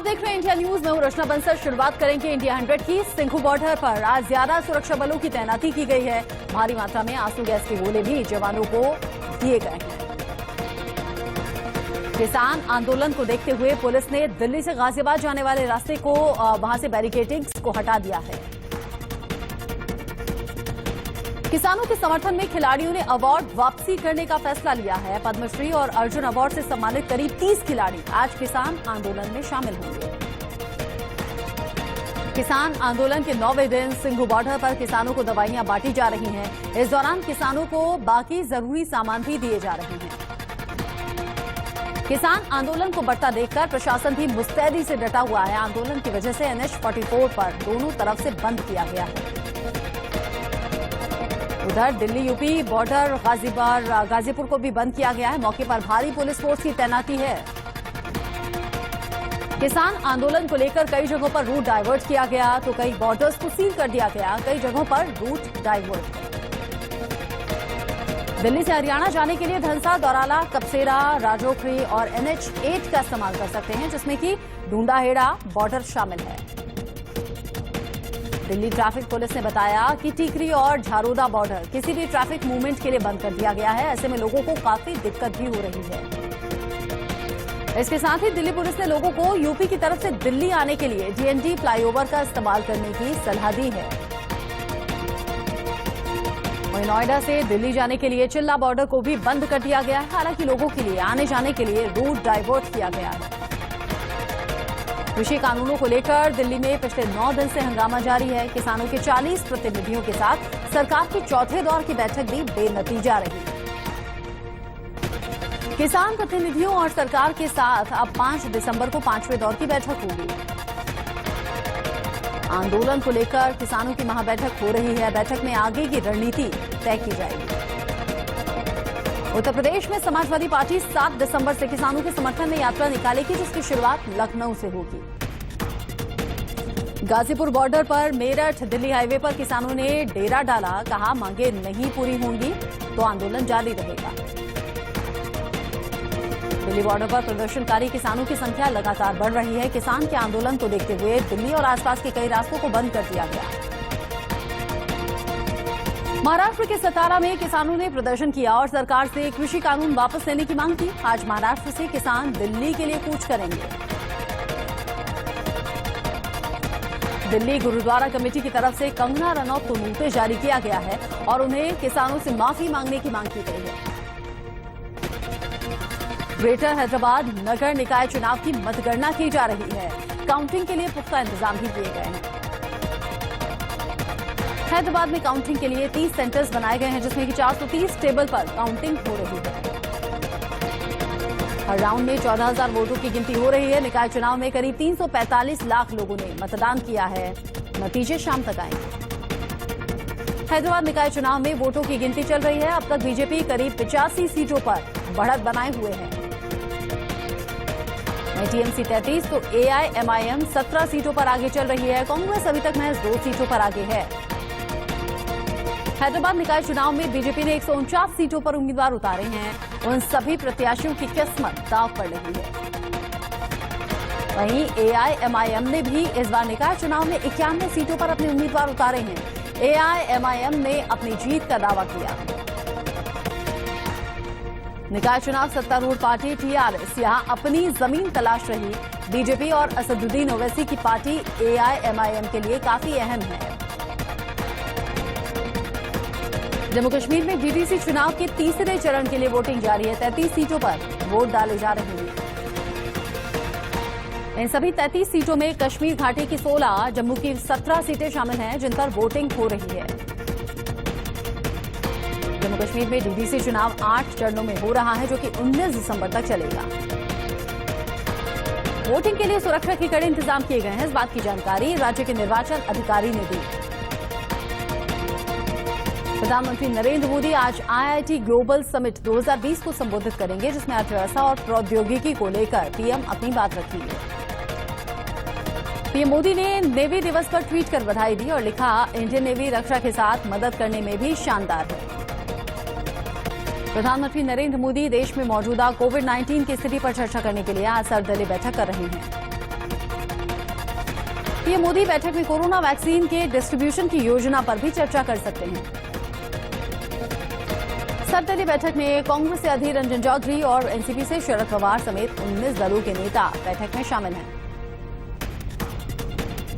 आप देख रहे हैं इंडिया न्यूज। मैं हूं रचना बंसल। शुरुआत करेंगे इंडिया 100 की। सिंघू बॉर्डर पर आज ज्यादा सुरक्षा बलों की तैनाती की गई है। भारी मात्रा में आंसू गैस के गोले भी जवानों को दिए गए हैं। किसान आंदोलन को देखते हुए पुलिस ने दिल्ली से गाजियाबाद जाने वाले रास्ते को वहां से बैरिकेडिंग्स को हटा दिया है। किसानों के समर्थन में खिलाड़ियों ने अवार्ड वापसी करने का फैसला लिया है। पद्मश्री और अर्जुन अवार्ड से सम्मानित करीब 30 खिलाड़ी आज किसान आंदोलन में शामिल होंगे। किसान आंदोलन के 9वें दिन सिंघू बॉर्डर पर किसानों को दवाइयां बांटी जा रही हैं। इस दौरान किसानों को बाकी जरूरी सामान भी दिए जा रहे हैं। किसान आंदोलन को बढ़ता देखकर प्रशासन भी मुस्तैदी से डटा हुआ है। आंदोलन की वजह से NH 44 पर दोनों तरफ से बंद किया गया है। उधर दिल्ली यूपी बॉर्डर गाजीपुर को भी बंद किया गया है। मौके पर भारी पुलिस फोर्स की तैनाती है। किसान आंदोलन को लेकर कई जगहों पर रूट डाइवर्ट किया गया, तो कई बॉर्डर्स को सील कर दिया गया। कई जगहों पर रूट डाइवर्ट है। दिल्ली से हरियाणा जाने के लिए धनसा, दौराला, कपसेरा, राजोखरी और NH 8 का इस्तेमाल कर सकते हैं, जिसमें कि ढूंढाहेड़ा बॉर्डर शामिल है। दिल्ली ट्रैफिक पुलिस ने बताया कि टीकरी और झारोदा बॉर्डर किसी भी ट्रैफिक मूवमेंट के लिए बंद कर दिया गया है। ऐसे में लोगों को काफी दिक्कत भी हो रही है। इसके साथ ही दिल्ली पुलिस ने लोगों को यूपी की तरफ से दिल्ली आने के लिए DND फ्लाईओवर का इस्तेमाल करने की सलाह दी है। वहीं नोएडा से दिल्ली जाने के लिए चिल्ला बॉर्डर को भी बंद कर दिया गया है। हालांकि लोगों के लिए आने जाने के लिए रूट डाइवर्ट किया गया है। कृषि कानूनों को लेकर दिल्ली में पिछले 9 दिन से हंगामा जारी है। किसानों के 40 प्रतिनिधियों के साथ सरकार के चौथे दौर की बैठक भी बेनतीजा रही। किसान प्रतिनिधियों और सरकार के साथ अब 5 दिसंबर को 5वें दौर की बैठक होगी। आंदोलन को लेकर किसानों की महाबैठक हो रही है। बैठक में आगे की रणनीति तय की जाएगी। उत्तर प्रदेश में समाजवादी पार्टी 7 दिसंबर से किसानों के समर्थन में यात्रा निकालेगी, जिसकी शुरुआत लखनऊ से होगी। गाजीपुर बॉर्डर पर मेरठ दिल्ली हाईवे पर किसानों ने डेरा डाला। कहा, मांगे नहीं पूरी होंगी तो आंदोलन जारी रहेगा। दिल्ली बॉर्डर पर प्रदर्शनकारी किसानों की संख्या लगातार बढ़ रही है। किसान के आंदोलन को देखते हुए दिल्ली और आसपास के कई रास्तों को बंद कर दिया गया। महाराष्ट्र के सतारा में किसानों ने प्रदर्शन किया और सरकार से कृषि कानून वापस लेने की मांग की। आज महाराष्ट्र से किसान दिल्ली के लिए कूच करेंगे। दिल्ली गुरुद्वारा कमेटी की तरफ से कंगना रनौत को नोटिस जारी किया गया है और उन्हें किसानों से माफी मांगने की मांग की गई है। ग्रेटर हैदराबाद नगर निकाय चुनाव की मतगणना की जा रही है। काउंटिंग के लिए पुख्ता इंतजाम भी किए गए हैं। हैदराबाद में काउंटिंग के लिए 30 सेंटर्स बनाए गए हैं, जिसमें कि 430 टेबल पर काउंटिंग हो रही है। हर राउंड में 14,000 वोटों की गिनती हो रही है। निकाय चुनाव में करीब 345 लाख लोगों ने मतदान किया है। नतीजे शाम तक आएंगे। हैदराबाद निकाय चुनाव में वोटों की गिनती चल रही है। अब तक बीजेपी करीब 85 सीटों पर बढ़त बनाए हुए है। TMC 33 तो AIMIM 17 सीटों पर आगे चल रही है। कांग्रेस अभी तक महज 2 सीटों पर आगे है। हैदराबाद निकाय चुनाव में बीजेपी ने 149 सीटों पर उम्मीदवार उतारे हैं। उन सभी प्रत्याशियों की किस्मत दांव पर लगी है। वहीं AIMIM ने भी इस बार निकाय चुनाव में 91 सीटों पर अपने उम्मीदवार उतारे हैं। AIMIM ने अपनी जीत का दावा किया। निकाय चुनाव सत्तारूढ़ पार्टी TRS यहां अपनी जमीन तलाश रही। बीजेपी और असदुद्दीन ओवैसी की पार्टी AIMIM के लिए काफी अहम है। जम्मू कश्मीर में DDC चुनाव के तीसरे चरण के लिए वोटिंग जारी है। 33 सीटों पर वोट डाले जा रहे हैं। इन सभी 33 सीटों में कश्मीर घाटी की 16, जम्मू की 17 सीटें शामिल हैं, जिन पर वोटिंग हो रही है। जम्मू कश्मीर में DDC चुनाव 8 चरणों में हो रहा है, जो कि 19 दिसंबर तक चलेगा। वोटिंग के लिए सुरक्षा के कड़े इंतजाम किए गए हैं। इस बात की जानकारी राज्य के निर्वाचन अधिकारी ने दी। प्रधानमंत्री नरेंद्र मोदी आज IIT ग्लोबल समिट 2020 को संबोधित करेंगे, जिसमें अर्थव्यवस्था और प्रौद्योगिकी को लेकर PM अपनी बात रखेंगे। PM मोदी ने नेवी दिवस पर ट्वीट कर बधाई दी और लिखा, इंडियन नेवी रक्षा के साथ मदद करने में भी शानदार है। प्रधानमंत्री नरेंद्र मोदी देश में मौजूदा कोविड-19 की स्थिति पर चर्चा करने के लिए आज सर्वदलीय बैठक कर रहे हैं। पीएम मोदी बैठक में कोरोना वैक्सीन के डिस्ट्रीब्यूशन की योजना पर भी चर्चा कर सकते हैं। सर्वदलीय बैठक में कांग्रेस से अधीर रंजन चौधरी और एनसीपी से शरद पवार समेत 19 दलों के नेता बैठक में शामिल हैं।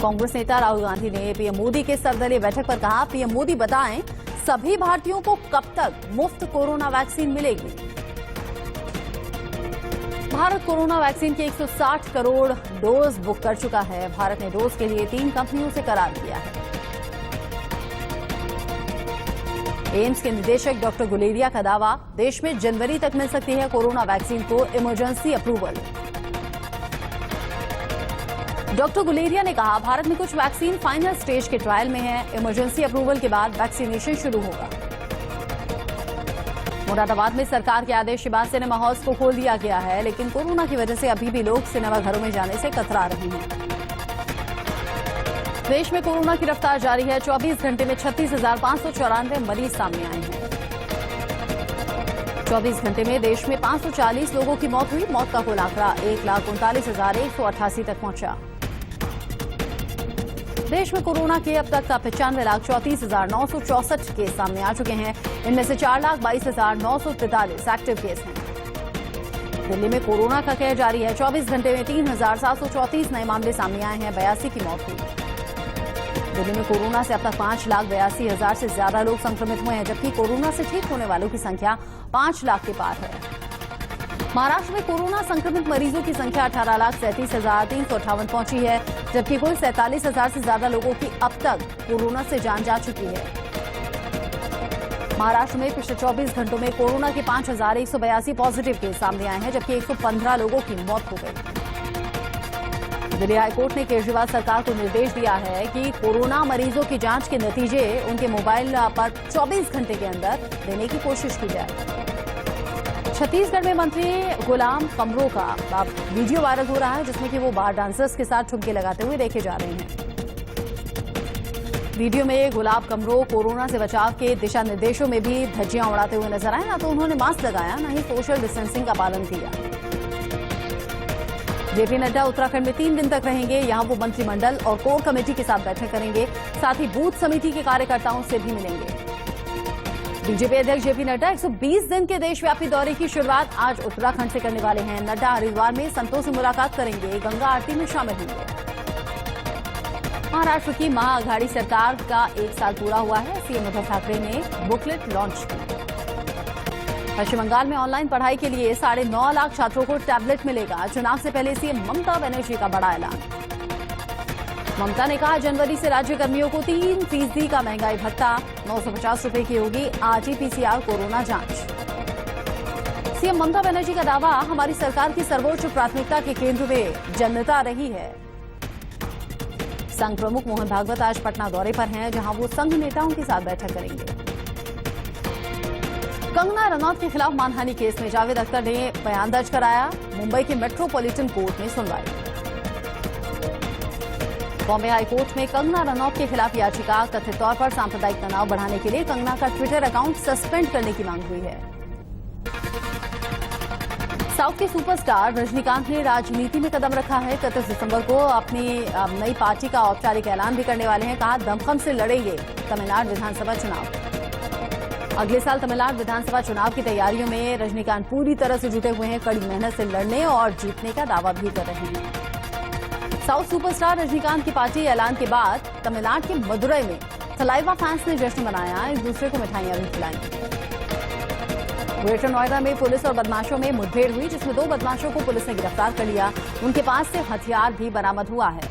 कांग्रेस नेता राहुल गांधी ने पीएम मोदी के सर्वदलीय बैठक पर कहा, पीएम मोदी बताएं सभी भारतीयों को कब तक मुफ्त कोरोना वैक्सीन मिलेगी। भारत कोरोना वैक्सीन के 160 करोड़ डोज बुक कर चुका है। भारत ने डोज के लिए 3 कंपनियों से करार किया है। एम्स के निदेशक डॉक्टर गुलेरिया का दावा, देश में जनवरी तक मिल सकती है कोरोना वैक्सीन को इमरजेंसी अप्रूवल। डॉक्टर गुलेरिया ने कहा, भारत में कुछ वैक्सीन फाइनल स्टेज के ट्रायल में है। इमरजेंसी अप्रूवल के बाद वैक्सीनेशन शुरू होगा। मुरादाबाद में सरकार के आदेश के बाद सिनेमा हॉल्स को खोल दिया गया है, लेकिन कोरोना की वजह से अभी भी लोग सिनेमा घरों में जाने से कतरा रहे हैं। देश में कोरोना की रफ्तार जारी है। 24 घंटे में 36,594 मरीज सामने आए हैं। 24 घंटे में देश में 540 लोगों की मौत हुई। मौत का कुल आंकड़ा 1,39,188 तक पहुंचा। देश में कोरोना के अब तक 95,34,964 केस सामने आ चुके हैं। इनमें से 4,22,943 एक्टिव केस हैं। दिल्ली में कोरोना का कहर जारी है। 24 घंटे में 3,734 नए मामले सामने आए हैं। 82 की मौत हुई। दिल्ली में कोरोना से अब तक 5,82,000 से ज्यादा लोग संक्रमित हुए हैं, जबकि कोरोना से ठीक होने वालों की संख्या 5 लाख के पार है। महाराष्ट्र में कोरोना संक्रमित मरीजों की संख्या 18,37,358 पहुंची है, जबकि कुल 47,000 से ज्यादा लोगों की अब तक कोरोना से जान जा चुकी है। महाराष्ट्र में पिछले 24 घंटों में कोरोना के 5,182 पॉजिटिव केस सामने आए हैं, जबकि 115 लोगों की मौत हो गई। दिल्ली हाईकोर्ट ने केजरीवाल सरकार को निर्देश दिया है कि कोरोना मरीजों की जांच के नतीजे उनके मोबाइल पर 24 घंटे के अंदर देने की कोशिश की जाए। छत्तीसगढ़ में मंत्री गुलाम कमरो का वीडियो वायरल हो रहा है, जिसमें कि वो बार डांसर्स के साथ ठुमके लगाते हुए देखे जा रहे हैं। वीडियो में गुलाम कमरो कोरोना से बचाव के दिशा निर्देशों में भी धज्जियां उड़ाते हुए नजर आए। ना तो उन्होंने मास्क लगाया, ना ही सोशल डिस्टेंसिंग का पालन किया। जेपी नड्डा उत्तराखंड में 3 दिन तक रहेंगे। यहां वो मंत्रिमंडल और कोर कमेटी के साथ बैठक करेंगे। साथ ही बूथ समिति के कार्यकर्ताओं से भी मिलेंगे। बीजेपी अध्यक्ष जेपी नड्डा 120 दिन के देशव्यापी दौरे की शुरुआत आज उत्तराखंड से करने वाले हैं। नड्डा हरिद्वार में संतों से मुलाकात करेंगे। गंगा आरती में शामिल होंगे। महाराष्ट्र की महाअघाड़ी सरकार का 1 साल पूरा हुआ है। सीएम उद्धव ठाकरे ने बुकलेट लॉन्च की। पश्चिम बंगाल में ऑनलाइन पढ़ाई के लिए 9.5 लाख छात्रों को टैबलेट मिलेगा। चुनाव से पहले सीएम ममता बनर्जी का बड़ा ऐलान। ममता ने कहा, जनवरी से राज्य कर्मियों को 3% का महंगाई भत्ता, 950 रुपए की होगी आरटी-पीसीआर कोरोना जांच। सीएम ममता बनर्जी का दावा, हमारी सरकार की सर्वोच्च प्राथमिकता के केंद्र में जनता रही है। संघ प्रमुख मोहन भागवत आज पटना दौरे पर हैं, जहां वो संघ नेताओं के साथ बैठक करेंगे। कंगना रनौत के खिलाफ मानहानि केस में जावेद अख्तर ने बयान दर्ज कराया। मुंबई के मेट्रोपॉलिटन कोर्ट में सुनवाई। बॉम्बे हाईकोर्ट में कंगना रनौत के खिलाफ याचिका, कथित तौर पर सांप्रदायिक तनाव बढ़ाने के लिए कंगना का ट्विटर अकाउंट सस्पेंड करने की मांग हुई है। साउथ के सुपरस्टार रजनीकांत ने राजनीति में कदम रखा है। 31 दिसंबर को अपनी नई पार्टी का औपचारिक ऐलान भी करने वाले हैं। कहा, दमखम से लड़ेंगे तमिलनाडु विधानसभा चुनाव। अगले साल तमिलनाडु विधानसभा चुनाव की तैयारियों में रजनीकांत पूरी तरह से जुटे हुए हैं। कड़ी मेहनत से लड़ने और जीतने का दावा भी कर रहे हैं। साउथ सुपरस्टार रजनीकांत की पार्टी ऐलान के बाद तमिलनाडु के मदुरई में सलाइवा फैंस ने जश्न मनाया। एक दूसरे को मिठाइयां भी खिलाई। ग्रेटर नोएडा में पुलिस और बदमाशों में मुठभेड़ हुई, जिसमें 2 बदमाशों को पुलिस ने गिरफ्तार कर लिया। उनके पास से हथियार भी बरामद हुआ है।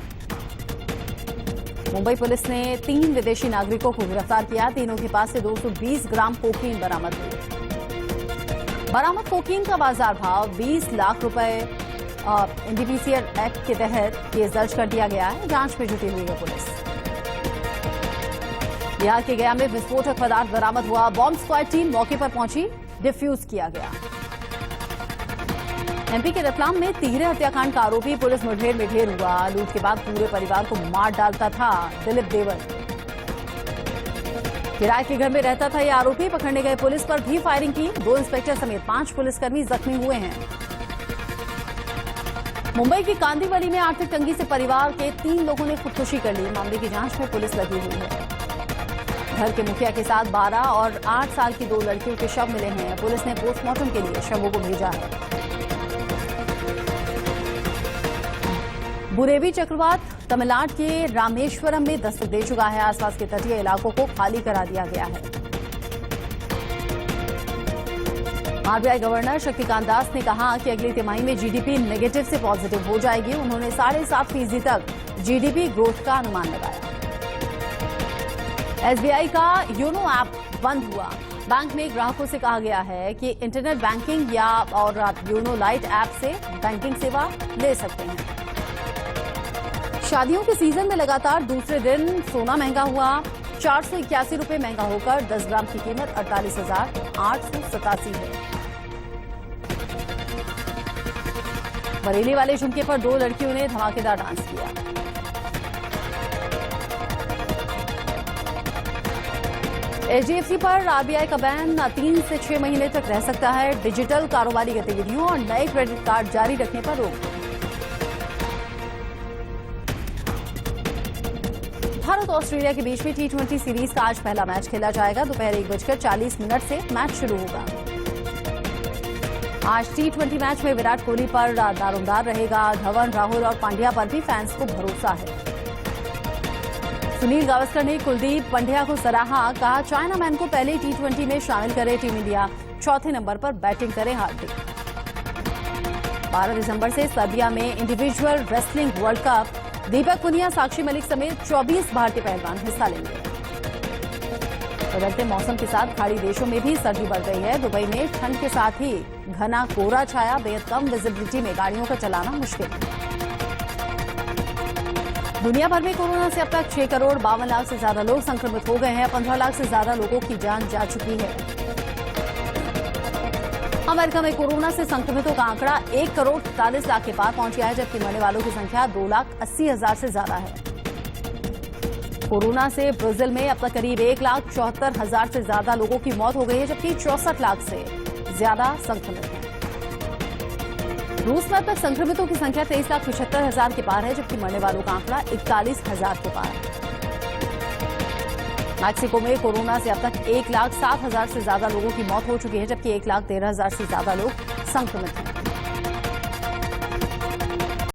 मुंबई पुलिस ने 3 विदेशी नागरिकों को गिरफ्तार किया। तीनों के पास से 220 ग्राम कोकीन बरामद हुई। बरामद कोकीन का बाजार भाव 20 लाख रुपए एनडीपीसी एक्ट के तहत केस दर्ज कर दिया गया है। जांच में जुटी हुई है पुलिस। बिहार के गया में विस्फोटक पदार्थ बरामद हुआ। बॉम्ब स्क्वाड टीम मौके पर पहुंची, डिफ्यूज किया गया। एमपी के रतलाम में तिहरे हत्याकांड का आरोपी पुलिस मुठभेड़ में ढेर हुआ। लूट के बाद पूरे परिवार को मार डालता था दिलीप देवर। किराए के घर में रहता था यह आरोपी। पकड़ने गए पुलिस पर भी फायरिंग की। 2 इंस्पेक्टर समेत 5 पुलिसकर्मी जख्मी हुए हैं। मुंबई की कांदीवली में आर्थिक तंगी से परिवार के 3 लोगों ने खुदकुशी कर ली। मामले की जांच में पुलिस लगी हुई है। घर के मुखिया के साथ 12 और 8 साल की 2 लड़कियों के शव मिले हैं। पुलिस ने पोस्टमार्टम के लिए शवों को भेजा है। बुरेवी चक्रवात तमिलनाडु के रामेश्वरम में दस्तक दे चुका है। आसपास के तटीय इलाकों को खाली करा दिया गया है। आरबीआई गवर्नर शक्तिकांत दास ने कहा कि अगली तिमाही में जीडीपी नेगेटिव से पॉजिटिव हो जाएगी। उन्होंने 7.5% तक जीडीपी ग्रोथ का अनुमान लगाया। एसबीआई का योनो ऐप बंद हुआ। बैंक में ग्राहकों से कहा गया है कि इंटरनेट बैंकिंग या और आप योनो लाइट ऐप से बैंकिंग सेवा ले सकते हैं। शादियों के सीजन में लगातार दूसरे दिन सोना महंगा हुआ। 481 रुपये महंगा होकर 10 ग्राम की कीमत 48,887 है। बरेली वाले झुमके पर 2 लड़कियों ने धमाकेदार डांस किया। एचडीएफसी पर आरबीआई का बैन 3 से 6 महीने तक रह सकता है। डिजिटल कारोबारी गतिविधियों और नए क्रेडिट कार्ड जारी रखने पर रोक। भारत ऑस्ट्रेलिया के बीच में T20 सीरीज का आज पहला मैच खेला जाएगा। दोपहर 1:40 से मैच शुरू होगा। आज T20 मैच में विराट कोहली पर दारोमदार रहेगा। धवन, राहुल और पांड्या पर भी फैंस को भरोसा है। सुनील गावस्कर ने कुलदीप पंड्या को सराहा। कहा, चाइना मैन को पहले T20 में शामिल करे टीम इंडिया। चौथे नंबर पर बैटिंग करे हार्दिक। 12 दिसंबर से सर्बिया में इंडिविजुअल रेसलिंग वर्ल्ड कप। दीपक पुनिया, साक्षी मलिक समेत 24 भारतीय पहलवान हिस्सा लेंगे। बदलते मौसम के साथ खाड़ी देशों में भी सर्दी बढ़ गई है। दुबई में ठंड के साथ ही घना कोहरा छाया। बेहद कम विजिबिलिटी में गाड़ियों का चलाना मुश्किल है। दुनिया भर में कोरोना से अब तक 6 करोड़ 52 लाख से ज्यादा लोग संक्रमित हो गए हैं। 15 लाख से ज्यादा लोगों की जान जा चुकी है। अमेरिका में कोरोना से संक्रमितों का आंकड़ा 1 करोड़ 43 लाख के पार पहुंच गया है, जबकि मरने वालों की संख्या 2,80,000 से ज्यादा है। कोरोना से ब्राजील में अब तक करीब 1,74,000 से ज्यादा लोगों की मौत हो गई है, जबकि 64 लाख से ज्यादा संक्रमित हैं। रूस में अब तक संक्रमितों की संख्या 23,75,000 के पार है, जबकि मरने वालों का आंकड़ा 41,000 के पार है। मैक्सिको में कोरोना से अब तक 1,07,000 से ज्यादा लोगों की मौत हो चुकी है, जबकि 1,13,000 से ज्यादा लोग संक्रमित हैं।